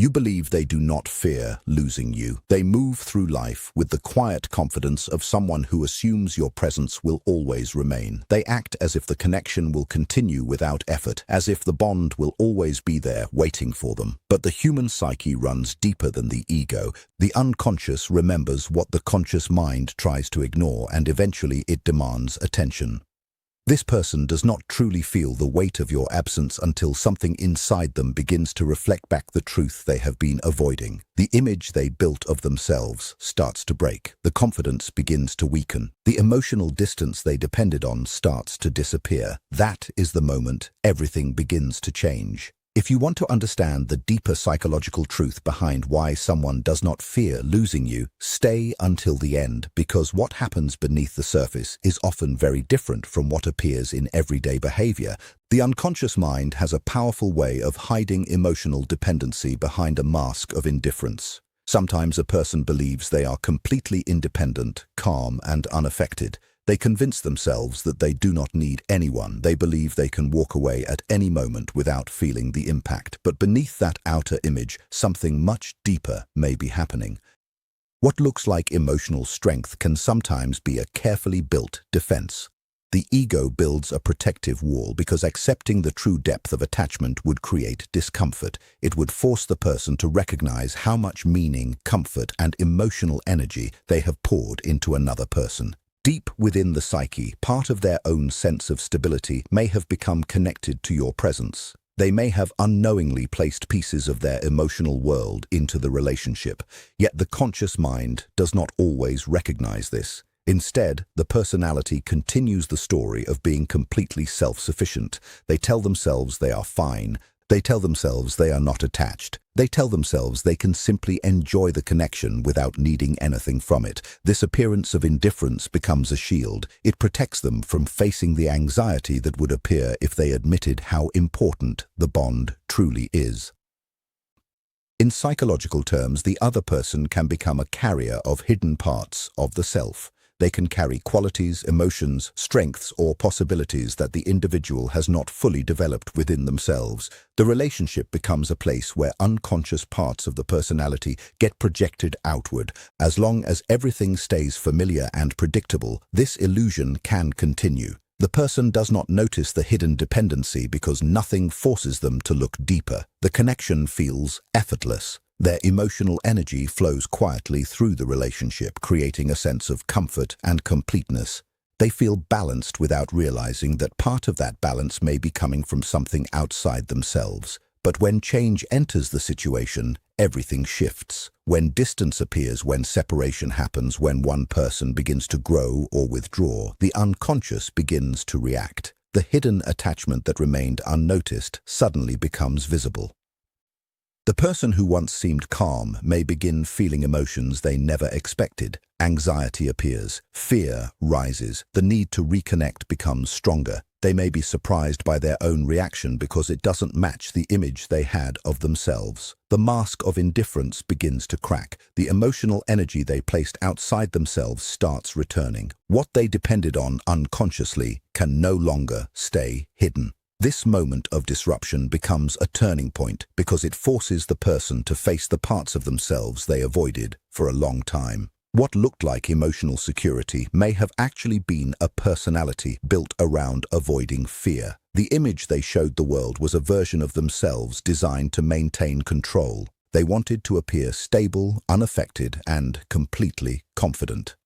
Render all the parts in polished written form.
You believe they do not fear losing you. They move through life with the quiet confidence of someone who assumes your presence will always remain. They act as if the connection will continue without effort, as if the bond will always be there waiting for them. But the human psyche runs deeper than the ego. The unconscious remembers what the conscious mind tries to ignore, and eventually it demands attention. This person does not truly feel the weight of your absence until something inside them begins to reflect back the truth they have been avoiding. The image they built of themselves starts to break. The confidence begins to weaken. The emotional distance they depended on starts to disappear. That is the moment everything begins to change. If you want to understand the deeper psychological truth behind why someone does not fear losing you, stay until the end, because what happens beneath the surface is often very different from what appears in everyday behavior. The unconscious mind has a powerful way of hiding emotional dependency behind a mask of indifference. Sometimes a person believes they are completely independent, calm, and unaffected. They convince themselves that they do not need anyone. They believe they can walk away at any moment without feeling the impact. But beneath that outer image, something much deeper may be happening. What looks like emotional strength can sometimes be a carefully built defense. The ego builds a protective wall because accepting the true depth of attachment would create discomfort. It would force the person to recognize how much meaning, comfort, and emotional energy they have poured into another person. Deep within the psyche, part of their own sense of stability may have become connected to your presence. They may have unknowingly placed pieces of their emotional world into the relationship, yet the conscious mind does not always recognize this. Instead, the personality continues the story of being completely self-sufficient. They tell themselves they are fine. They tell themselves they are not attached. They tell themselves they can simply enjoy the connection without needing anything from it. This appearance of indifference becomes a shield. It protects them from facing the anxiety that would appear if they admitted how important the bond truly is. In psychological terms, the other person can become a carrier of hidden parts of the self. They can carry qualities, emotions, strengths, or possibilities that the individual has not fully developed within themselves. The relationship becomes a place where unconscious parts of the personality get projected outward. As long as everything stays familiar and predictable, this illusion can continue. The person does not notice the hidden dependency because nothing forces them to look deeper. The connection feels effortless. Their emotional energy flows quietly through the relationship, creating a sense of comfort and completeness. They feel balanced without realizing that part of that balance may be coming from something outside themselves. But when change enters the situation, everything shifts. When distance appears, when separation happens, when one person begins to grow or withdraw, the unconscious begins to react. The hidden attachment that remained unnoticed suddenly becomes visible. The person who once seemed calm may begin feeling emotions they never expected. Anxiety appears, fear rises, the need to reconnect becomes stronger. They may be surprised by their own reaction because it doesn't match the image they had of themselves. The mask of indifference begins to crack. The emotional energy they placed outside themselves starts returning. What they depended on unconsciously can no longer stay hidden. This moment of disruption becomes a turning point because it forces the person to face the parts of themselves they avoided for a long time. What looked like emotional security may have actually been a personality built around avoiding fear. The image they showed the world was a version of themselves designed to maintain control. They wanted to appear stable, unaffected, and completely confident.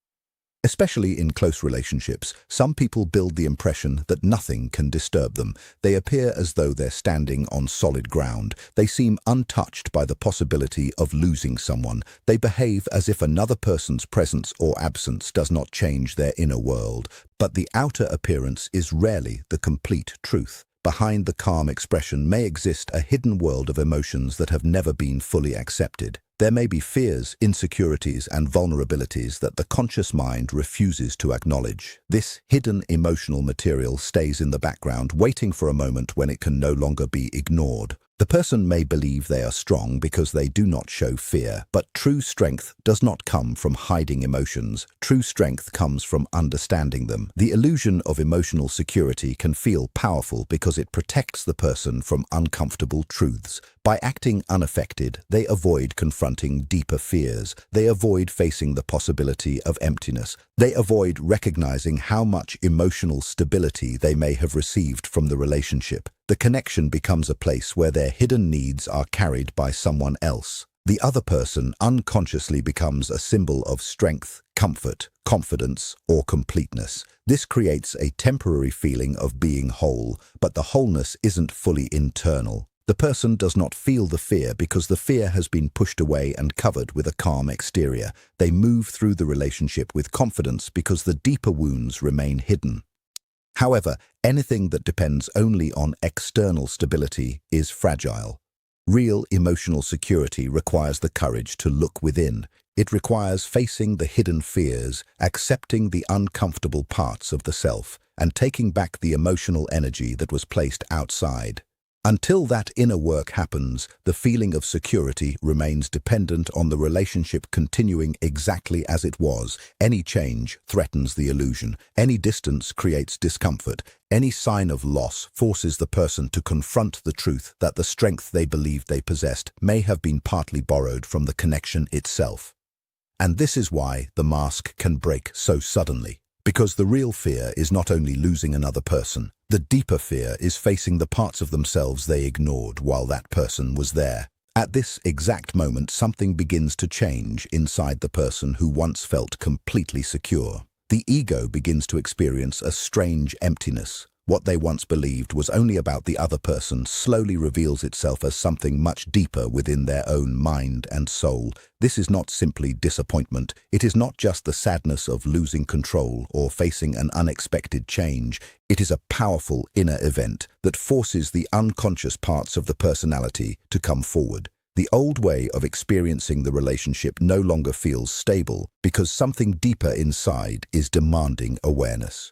Especially in close relationships, some people build the impression that nothing can disturb them. They appear as though they're standing on solid ground. They seem untouched by the possibility of losing someone. They behave as if another person's presence or absence does not change their inner world. But the outer appearance is rarely the complete truth. Behind the calm expression may exist a hidden world of emotions that have never been fully accepted. There may be fears, insecurities, and vulnerabilities that the conscious mind refuses to acknowledge. This hidden emotional material stays in the background, waiting for a moment when it can no longer be ignored. The person may believe they are strong because they do not show fear, but true strength does not come from hiding emotions. True strength comes from understanding them. The illusion of emotional security can feel powerful because it protects the person from uncomfortable truths. By acting unaffected, they avoid confronting deeper fears. They avoid facing the possibility of emptiness. They avoid recognizing how much emotional stability they may have received from the relationship. The connection becomes a place where their hidden needs are carried by someone else. The other person unconsciously becomes a symbol of strength, comfort, confidence, or completeness. This creates a temporary feeling of being whole, but the wholeness isn't fully internal. The person does not feel the fear because the fear has been pushed away and covered with a calm exterior. They move through the relationship with confidence because the deeper wounds remain hidden. However, anything that depends only on external stability is fragile. Real emotional security requires the courage to look within. It requires facing the hidden fears, accepting the uncomfortable parts of the self, and taking back the emotional energy that was placed outside. Until that inner work happens, the feeling of security remains dependent on the relationship continuing exactly as it was. Any change threatens the illusion. Any distance creates discomfort. Any sign of loss forces the person to confront the truth that the strength they believed they possessed may have been partly borrowed from the connection itself. And this is why the mask can break so suddenly. Because the real fear is not only losing another person. The deeper fear is facing the parts of themselves they ignored while that person was there. At this exact moment, something begins to change inside the person who once felt completely secure. The ego begins to experience a strange emptiness. What they once believed was only about the other person slowly reveals itself as something much deeper within their own mind and soul. This is not simply disappointment. It is not just the sadness of losing control or facing an unexpected change. It is a powerful inner event that forces the unconscious parts of the personality to come forward. The old way of experiencing the relationship no longer feels stable because something deeper inside is demanding awareness.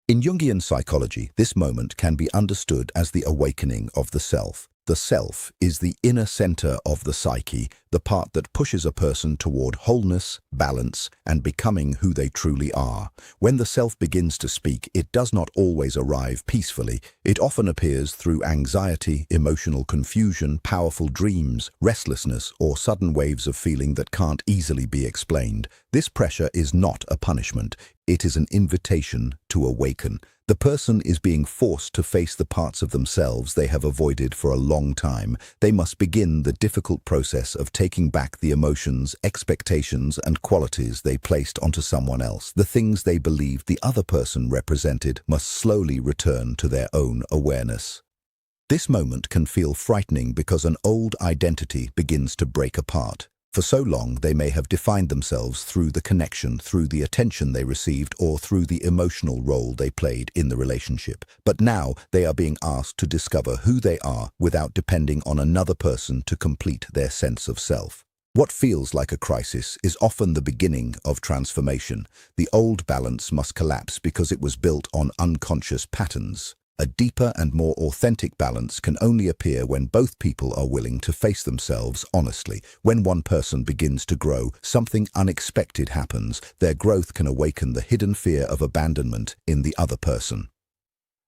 In Jungian psychology, this moment can be understood as the awakening of the self. The self is the inner center of the psyche, the part that pushes a person toward wholeness, balance, and becoming who they truly are. When the self begins to speak, it does not always arrive peacefully. It often appears through anxiety, emotional confusion, powerful dreams, restlessness, or sudden waves of feeling that can't easily be explained. This pressure is not a punishment. It is an invitation to awaken. The person is being forced to face the parts of themselves they have avoided for a long time. They must begin the difficult process of taking back the emotions, expectations, and qualities they placed onto someone else. The things they believed the other person represented must slowly return to their own awareness. This moment can feel frightening because an old identity begins to break apart. For so long, they may have defined themselves through the connection, through the attention they received, or through the emotional role they played in the relationship. But now they are being asked to discover who they are without depending on another person to complete their sense of self. What feels like a crisis is often the beginning of transformation. The old balance must collapse because it was built on unconscious patterns. A deeper and more authentic balance can only appear when both people are willing to face themselves honestly. When one person begins to grow, something unexpected happens. Their growth can awaken the hidden fear of abandonment in the other person.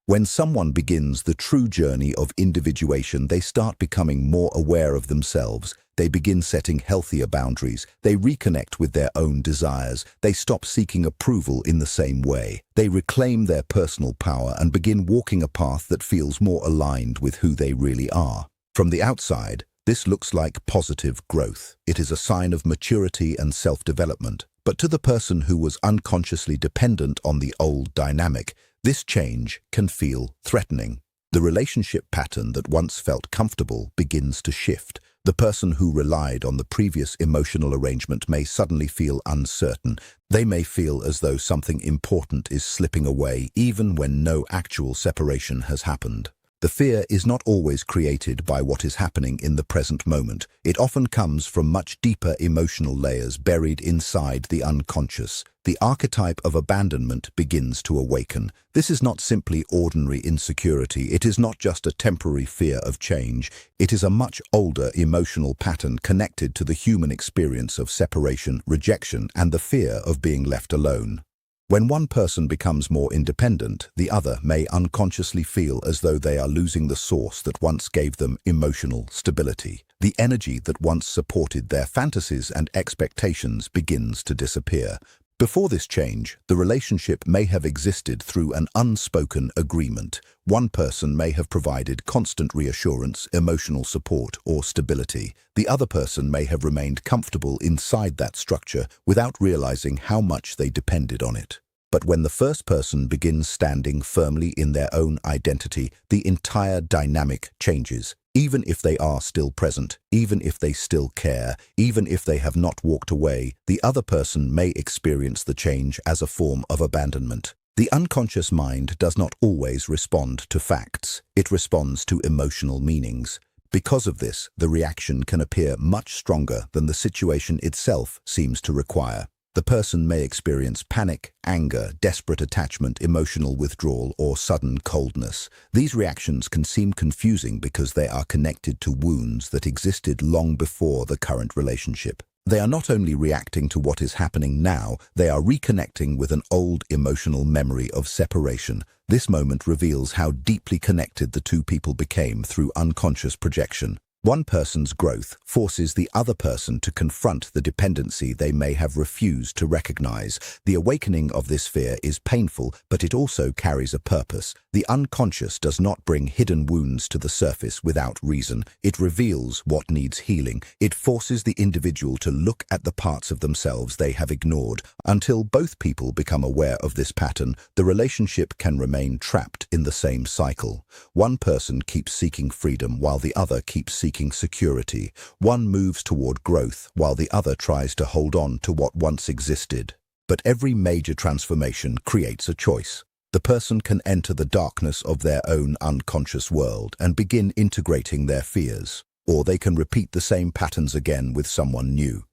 When someone begins the true journey of individuation, they start becoming more aware of themselves. They begin setting healthier boundaries. They reconnect with their own desires. They stop seeking approval in the same way. They reclaim their personal power and begin walking a path that feels more aligned with who they really are. From the outside, this looks like positive growth. It is a sign of maturity and self-development. But to the person who was unconsciously dependent on the old dynamic, this change can feel threatening. The relationship pattern that once felt comfortable begins to shift. The person who relied on the previous emotional arrangement may suddenly feel uncertain. They may feel as though something important is slipping away, even when no actual separation has happened. The fear is not always created by what is happening in the present moment. It often comes from much deeper emotional layers buried inside the unconscious. The archetype of abandonment begins to awaken. This is not simply ordinary insecurity. It is not just a temporary fear of change. It is a much older emotional pattern connected to the human experience of separation, rejection, and the fear of being left alone. When one person becomes more independent, the other may unconsciously feel as though they are losing the source that once gave them emotional stability. The energy that once supported their fantasies and expectations begins to disappear. Before this change, the relationship may have existed through an unspoken agreement. One person may have provided constant reassurance, emotional support, or stability. The other person may have remained comfortable inside that structure without realizing how much they depended on it. But when the first person begins standing firmly in their own identity, the entire dynamic changes. Even if they are still present, even if they still care, even if they have not walked away, the other person may experience the change as a form of abandonment. The unconscious mind does not always respond to facts. It responds to emotional meanings. Because of this, the reaction can appear much stronger than the situation itself seems to require. The person may experience panic, anger, desperate attachment, emotional withdrawal, or sudden coldness. These reactions can seem confusing because they are connected to wounds that existed long before the current relationship. They are not only reacting to what is happening now, they are reconnecting with an old emotional memory of separation. This moment reveals how deeply connected the two people became through unconscious projection. One person's growth forces the other person to confront the dependency they may have refused to recognize. The awakening of this fear is painful, but it also carries a purpose. The unconscious does not bring hidden wounds to the surface without reason. It reveals what needs healing. It forces the individual to look at the parts of themselves they have ignored. Until both people become aware of this pattern, the relationship can remain trapped in the same cycle. One person keeps seeking freedom while the other keeps seeking security. One moves toward growth while the other tries to hold on to what once existed. But every major transformation creates a choice. The person can enter the darkness of their own unconscious world and begin integrating their fears, or they can repeat the same patterns again with someone new.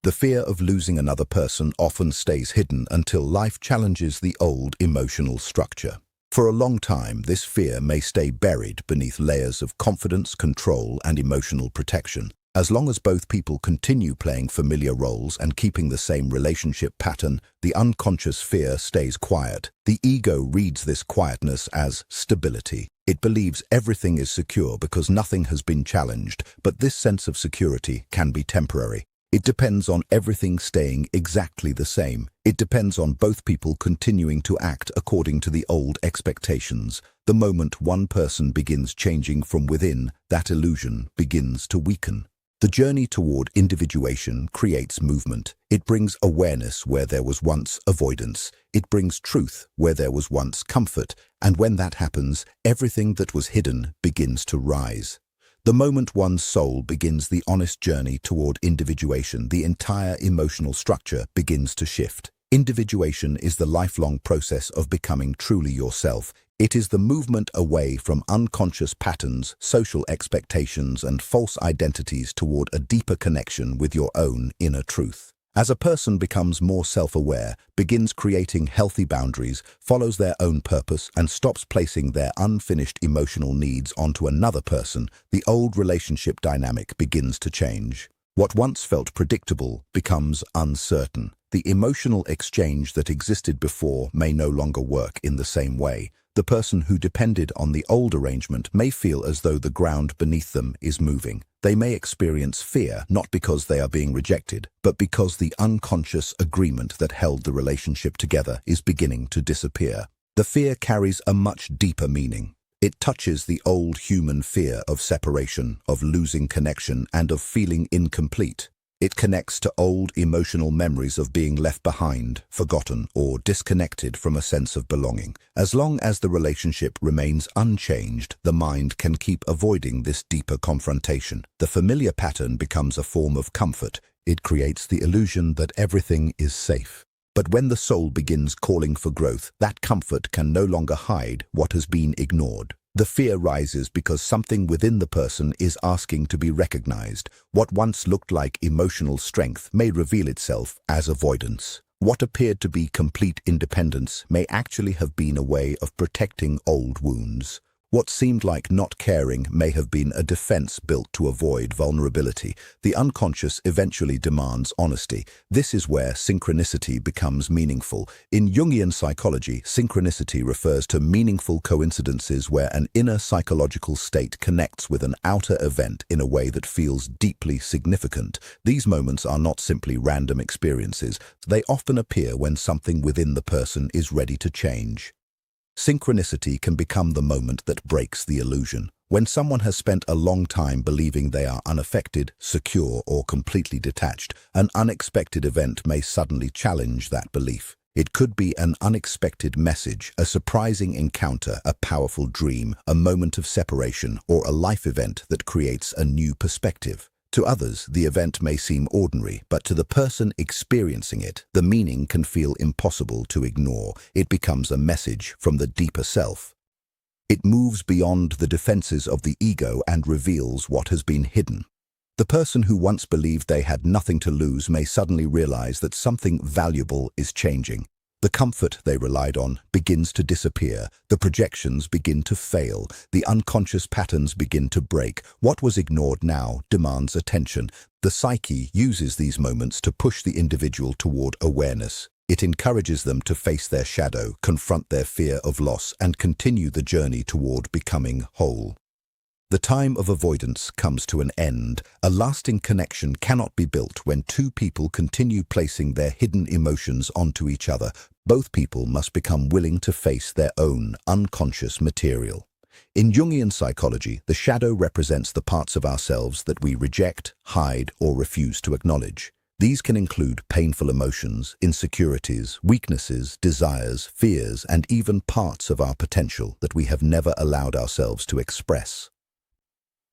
The fear of losing another person often stays hidden until life challenges the old emotional structure. For a long time, this fear may stay buried beneath layers of confidence, control, and emotional protection. As long as both people continue playing familiar roles and keeping the same relationship pattern, the unconscious fear stays quiet. The ego reads this quietness as stability. It believes everything is secure because nothing has been challenged, but this sense of security can be temporary. It depends on everything staying exactly the same. It depends on both people continuing to act according to the old expectations. The moment one person begins changing from within, that illusion begins to weaken. The journey toward individuation creates movement. It brings awareness where there was once avoidance. It brings truth where there was once comfort. And when that happens, everything that was hidden begins to rise. The moment one's soul begins the honest journey toward individuation, the entire emotional structure begins to shift. Individuation is the lifelong process of becoming truly yourself. It is the movement away from unconscious patterns, social expectations, and false identities toward a deeper connection with your own inner truth. As a person becomes more self-aware, begins creating healthy boundaries, follows their own purpose, and stops placing their unfinished emotional needs onto another person, the old relationship dynamic begins to change. What once felt predictable becomes uncertain. The emotional exchange that existed before may no longer work in the same way. The person who depended on the old arrangement may feel as though the ground beneath them is moving. They may experience fear, not because they are being rejected, but because the unconscious agreement that held the relationship together is beginning to disappear. The fear carries a much deeper meaning. It touches the old human fear of separation, of losing connection, and of feeling incomplete. It connects to old emotional memories of being left behind, forgotten, or disconnected from a sense of belonging. As long as the relationship remains unchanged, the mind can keep avoiding this deeper confrontation. The familiar pattern becomes a form of comfort. It creates the illusion that everything is safe. But when the soul begins calling for growth, that comfort can no longer hide what has been ignored. The fear rises because something within the person is asking to be recognized. What once looked like emotional strength may reveal itself as avoidance. What appeared to be complete independence may actually have been a way of protecting old wounds. What seemed like not caring may have been a defense built to avoid vulnerability. The unconscious eventually demands honesty. This is where synchronicity becomes meaningful. In Jungian psychology, synchronicity refers to meaningful coincidences where an inner psychological state connects with an outer event in a way that feels deeply significant. These moments are not simply random experiences. They often appear when something within the person is ready to change. Synchronicity can become the moment that breaks the illusion. When someone has spent a long time believing they are unaffected, secure, or completely detached, an unexpected event may suddenly challenge that belief. It could be an unexpected message, a surprising encounter, a powerful dream, a moment of separation, or a life event that creates a new perspective. To others, the event may seem ordinary, but to the person experiencing it, the meaning can feel impossible to ignore. It becomes a message from the deeper self. It moves beyond the defenses of the ego and reveals what has been hidden. The person who once believed they had nothing to lose may suddenly realize that something valuable is changing. The comfort they relied on begins to disappear, the projections begin to fail, the unconscious patterns begin to break. What was ignored now demands attention. The psyche uses these moments to push the individual toward awareness. It encourages them to face their shadow, confront their fear of loss, and continue the journey toward becoming whole. The time of avoidance comes to an end. A lasting connection cannot be built when two people continue placing their hidden emotions onto each other. Both people must become willing to face their own unconscious material. In Jungian psychology, the shadow represents the parts of ourselves that we reject, hide, or refuse to acknowledge. These can include painful emotions, insecurities, weaknesses, desires, fears, and even parts of our potential that we have never allowed ourselves to express.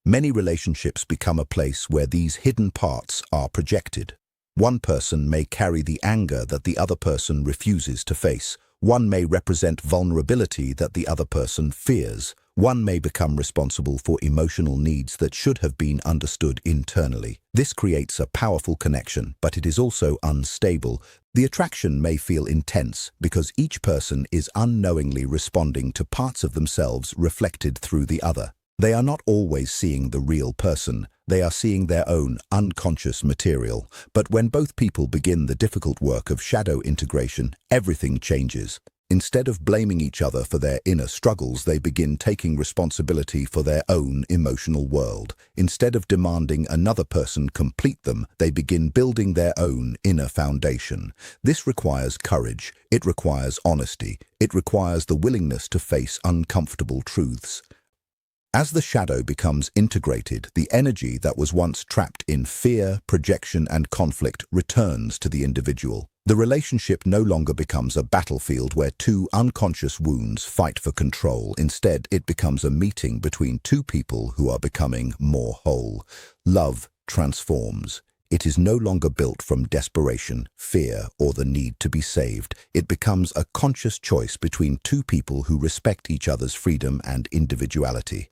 Many relationships become a place where these hidden parts are projected. One person may carry the anger that the other person refuses to face. One may represent vulnerability that the other person fears. One may become responsible for emotional needs that should have been understood internally. This creates a powerful connection, but it is also unstable. The attraction may feel intense because each person is unknowingly responding to parts of themselves reflected through the other. They are not always seeing the real person. They are seeing their own unconscious material. But when both people begin the difficult work of shadow integration, everything changes. Instead of blaming each other for their inner struggles, they begin taking responsibility for their own emotional world. Instead of demanding another person complete them, they begin building their own inner foundation. This requires courage. It requires honesty. It requires the willingness to face uncomfortable truths. As the shadow becomes integrated, the energy that was once trapped in fear, projection, and conflict returns to the individual. The relationship no longer becomes a battlefield where two unconscious wounds fight for control. Instead, it becomes a meeting between two people who are becoming more whole. Love transforms. It is no longer built from desperation, fear, or the need to be saved. It becomes a conscious choice between two people who respect each other's freedom and individuality.